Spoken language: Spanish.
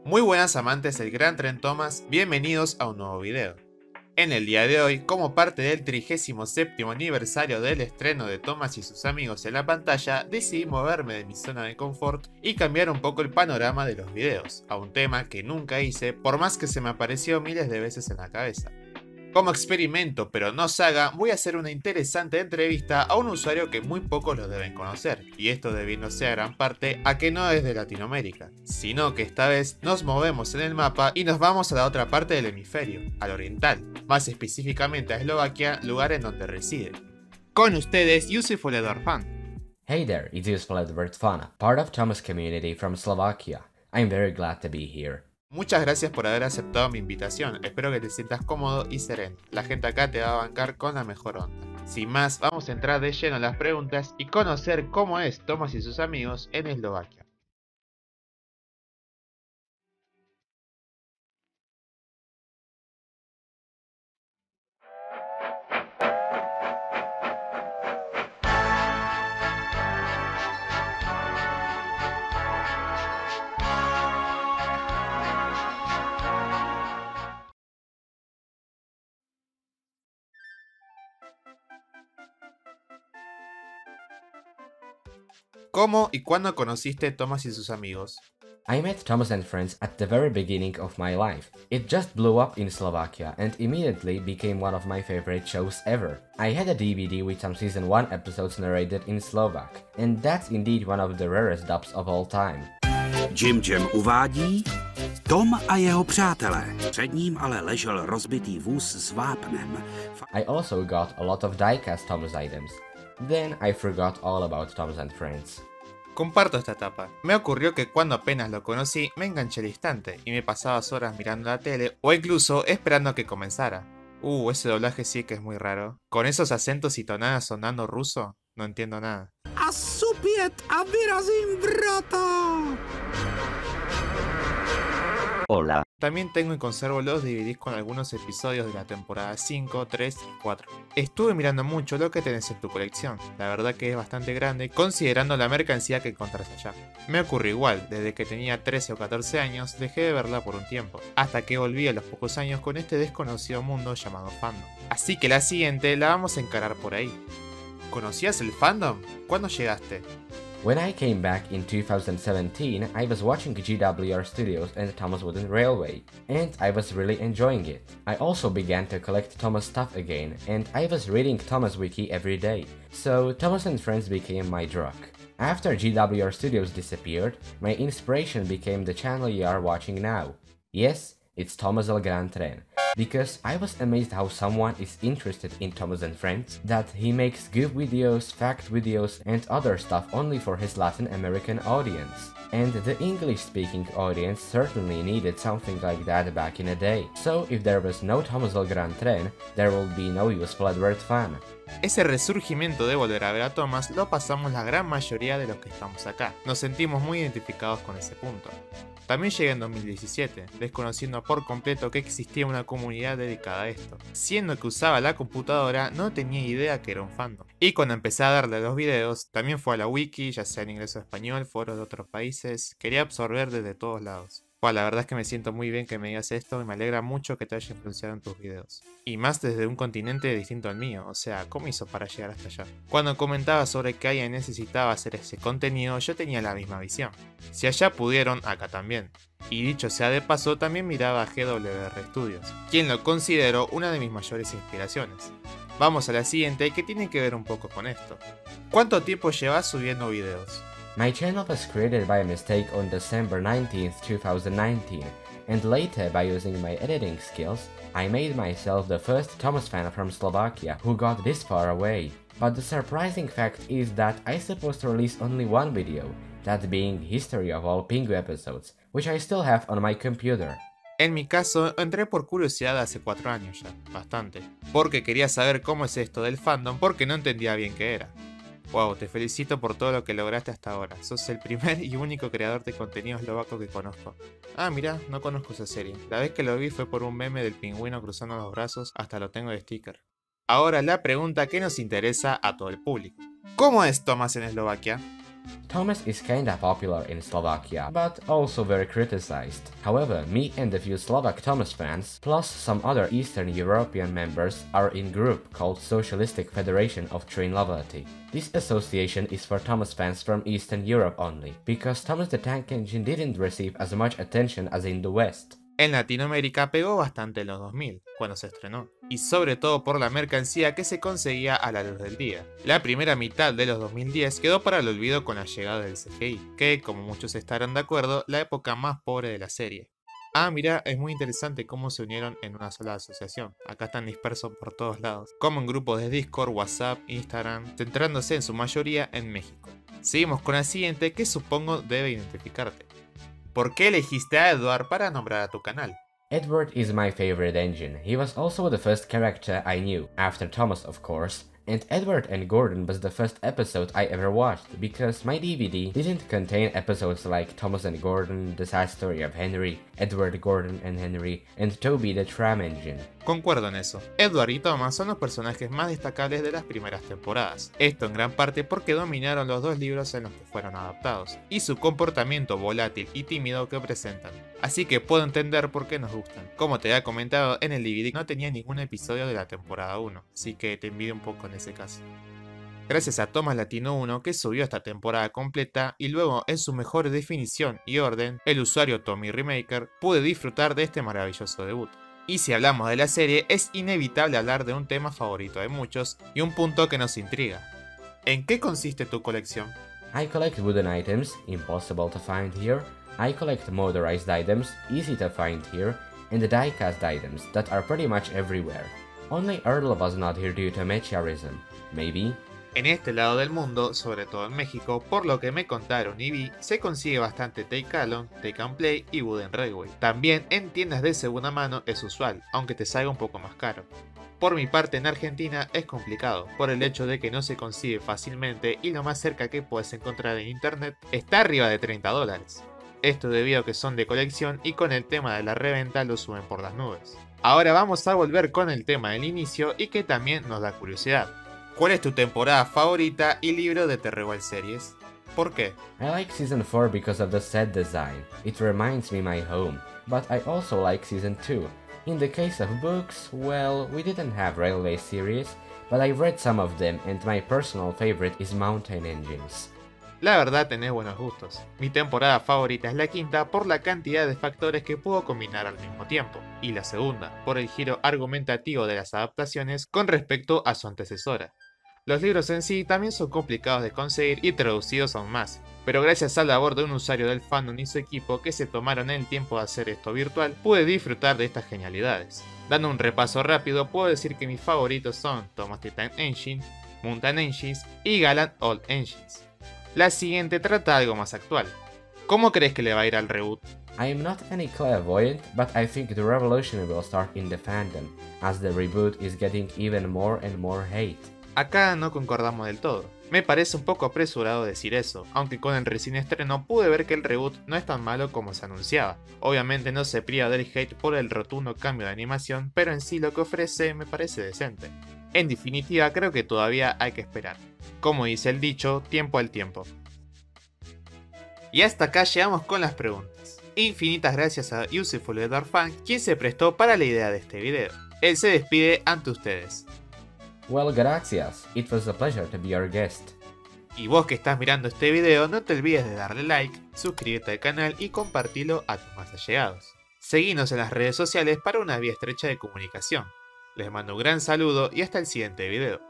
Muy buenas amantes del Gran Tren Thomas, bienvenidos a un nuevo video. En el día de hoy, como parte del 37º aniversario del estreno de Thomas y sus amigos en la pantalla, decidí moverme de mi zona de confort y cambiar un poco el panorama de los videos, a un tema que nunca hice por más que se me apareció miles de veces en la cabeza. Como experimento, pero no saga, voy a hacer una interesante entrevista a un usuario que muy pocos lo deben conocer, y esto debiéndose a gran parte a que no es de Latinoamérica, sino que esta vez nos movemos en el mapa y nos vamos a la otra parte del hemisferio, al oriental, más específicamente a Eslovaquia, lugar en donde reside. Con ustedes, Yusuf Fan. Hey there, it's Yusuf Fan, part of Thomas community from Slovakia. I'm very glad to be here. Muchas gracias por haber aceptado mi invitación, espero que te sientas cómodo y sereno, la gente acá te va a bancar con la mejor onda. Sin más, vamos a entrar de lleno en las preguntas y conocer cómo es Thomas y sus amigos en Eslovaquia. ¿Cómo y cuándo conociste Thomas y sus amigos? I met Thomas and Friends at the very beginning of my life. It just blew up in Slovakia and immediately became one of my favorite shows ever. I had a DVD with some season 1 episodes narrated in Slovak, and that's indeed one of the rarest dubs of all time. Jim Jam uvádí Tom a jeho přátelé. Před ním ale ležel rozbitý vůz s vápnem. I also got a lot of diecast Thomas items. Then I forgot all about Thomas and Friends. Comparto esta etapa. Me ocurrió que cuando apenas lo conocí, me enganché al instante y me pasaba horas mirando la tele o incluso esperando a que comenzara. Ese doblaje sí que es muy raro. Con esos acentos y tonadas sonando ruso, no entiendo nada. A supět a vyrazím vrata. Hola. También tengo y conservo los DVDs con algunos episodios de la temporada 5, 3 y 4. Estuve mirando mucho lo que tenés en tu colección, la verdad que es bastante grande considerando la mercancía que encontrás allá. Me ocurrió igual, desde que tenía 13 o 14 años dejé de verla por un tiempo, hasta que volví a los pocos años con este desconocido mundo llamado fandom. Así que la siguiente la vamos a encarar por ahí. ¿Conocías el fandom? ¿Cuándo llegaste? When I came back in 2017, I was watching GWR Studios and Thomas Wooden Railway, and I was really enjoying it. I also began to collect Thomas stuff again, and I was reading Thomas Wiki every day, so Thomas and Friends became my drug. After GWR Studios disappeared, my inspiration became the channel you are watching now. Yes, it's Thomas El Gran Tren. Because I was amazed how someone is interested in Thomas and Friends, that he makes good videos, fact videos and other stuff only for his Latin American audience. And the English-speaking audience certainly needed something like that back in the day. So if there was no Thomas El Gran Tren, there would be no Yusuf Fan. Ese resurgimiento de volver a ver a Thomas lo pasamos la gran mayoría de los que estamos acá. Nos sentimos muy identificados con ese punto. También llegué en 2017, desconociendo por completo que existía una comunidad dedicada a esto. Siendo que usaba la computadora, no tenía idea que era un fandom. Y cuando empecé a darle a los videos, también fue a la wiki, ya sea en inglés o español, foros de otros países, quería absorber desde todos lados. La verdad es que me siento muy bien que me digas esto y me alegra mucho que te haya influenciado en tus videos. Y más desde un continente distinto al mío, o sea, ¿cómo hizo para llegar hasta allá? Cuando comentaba sobre que alguien necesitaba hacer ese contenido, yo tenía la misma visión. Si allá pudieron, acá también. Y dicho sea de paso, también miraba a GWR Studios, quien lo considero una de mis mayores inspiraciones. Vamos a la siguiente, que tiene que ver un poco con esto. ¿Cuánto tiempo llevas subiendo videos? My channel was created by a mistake on December 19th, 2019, and later by using my editing skills, I made myself the first Thomas fan from Slovakia who got this far away. But the surprising fact is that I supposed to release only one video, that being History of all Pingu episodes, which I still have on my computer. En mi caso, entré por curiosidad hace 4 años ya, bastante, porque quería saber cómo es esto del fandom porque no entendía bien qué era. Wow, te felicito por todo lo que lograste hasta ahora. Sos el primer y único creador de contenido eslovaco que conozco. Ah, mirá, no conozco esa serie. La vez que lo vi fue por un meme del pingüino cruzando los brazos, hasta lo tengo de sticker. Ahora la pregunta que nos interesa a todo el público. ¿Cómo es Thomas en Eslovaquia? Thomas is kinda popular in Slovakia, but also very criticized. However, me and a few Slovak Thomas fans, plus some other Eastern European members, are in group called Socialistic Federation of Train Lovalty. This association is for Thomas fans from Eastern Europe only, because Thomas the Tank Engine didn't receive as much attention as in the West. En Latinoamérica pegó bastante en los 2000, cuando se estrenó, y sobre todo por la mercancía que se conseguía a la luz del día. La primera mitad de los 2010 quedó para el olvido con la llegada del CGI, que, como muchos estarán de acuerdo, la época más pobre de la serie. Ah, mira, es muy interesante cómo se unieron en una sola asociación. Acá están dispersos por todos lados, como en grupos de Discord, WhatsApp, Instagram, centrándose en su mayoría en México. Seguimos con la siguiente, que supongo debe identificarte. ¿Por qué elegiste a Edward para nombrar a tu canal? Edward is my favorite engine. He was also the first character I knew, after Thomas of course, and Edward and Gordon was the first episode I ever watched, because my DVD didn't contain episodes like Thomas and Gordon, The Sad Story of Henry, Edward, Gordon and Henry, and Toby the Tram Engine. Concuerdo en eso. Edward y Thomas son los personajes más destacables de las primeras temporadas. Esto en gran parte porque dominaron los dos libros en los que fueron adaptados, y su comportamiento volátil y tímido que presentan. Así que puedo entender por qué nos gustan. Como te había comentado, en el DVD no tenía ningún episodio de la temporada 1, así que te envidio un poco en ese caso. Gracias a Thomas Latino 1 que subió esta temporada completa y luego en su mejor definición y orden, el usuario Tommy Remaker, pude disfrutar de este maravilloso debut. Y si hablamos de la serie, es inevitable hablar de un tema favorito de muchos y un punto que nos intriga. ¿En qué consiste tu colección? I collect wooden items, impossible to find here. I collect motorized items, easy to find here, and the die-cast items that are pretty much everywhere. Only Earl was not here due to Mechiarism. Maybe? En este lado del mundo, sobre todo en México, por lo que me contaron y vi, se consigue bastante Take Along, Take and Play y Wooden Railway. También en tiendas de segunda mano es usual, aunque te salga un poco más caro. Por mi parte en Argentina es complicado, por el hecho de que no se consigue fácilmente y lo más cerca que puedes encontrar en internet está arriba de $30. Esto debido a que son de colección y con el tema de la reventa lo suben por las nubes. Ahora vamos a volver con el tema del inicio y que también nos da curiosidad. ¿Cuál es tu temporada favorita y libro de The Rewild Series? ¿Por qué? I like Season 4 because of the set design. It reminds me my home. But I also like Season 2. In the case of books, well, we didn't have Railway series, but I read some of them and my personal favorite is Mountain Engines. La verdad tenés buenos gustos. Mi temporada favorita es la quinta por la cantidad de factores que pudo combinar al mismo tiempo, y la segunda, por el giro argumentativo de las adaptaciones con respecto a su antecesora. Los libros en sí también son complicados de conseguir y traducidos aún más, pero gracias a la labor de un usuario del fandom y su equipo que se tomaron el tiempo de hacer esto virtual, pude disfrutar de estas genialidades. Dando un repaso rápido, puedo decir que mis favoritos son Thomas the Tank Engine, Mountain Engines y Gallant Old Engines. La siguiente trata algo más actual. ¿Cómo crees que le va a ir al reboot? I am not any clairvoyant, but I think the revolution will start in the fandom, as the reboot is getting even more and more hate. Acá no concordamos del todo. Me parece un poco apresurado decir eso, aunque con el recién estreno pude ver que el reboot no es tan malo como se anunciaba. Obviamente no se priva del hate por el rotundo cambio de animación, pero en sí lo que ofrece me parece decente. En definitiva, creo que todavía hay que esperar. Como dice el dicho, tiempo al tiempo. Y hasta acá llegamos con las preguntas. Infinitas gracias a Useful Edward Fan, quien se prestó para la idea de este video. Él se despide ante ustedes. Well, gracias. It was a pleasure to be your guest. Y vos que estás mirando este video, no te olvides de darle like, suscribirte al canal y compartirlo a tus más allegados. Seguinos en las redes sociales para una vía estrecha de comunicación. Les mando un gran saludo y hasta el siguiente video.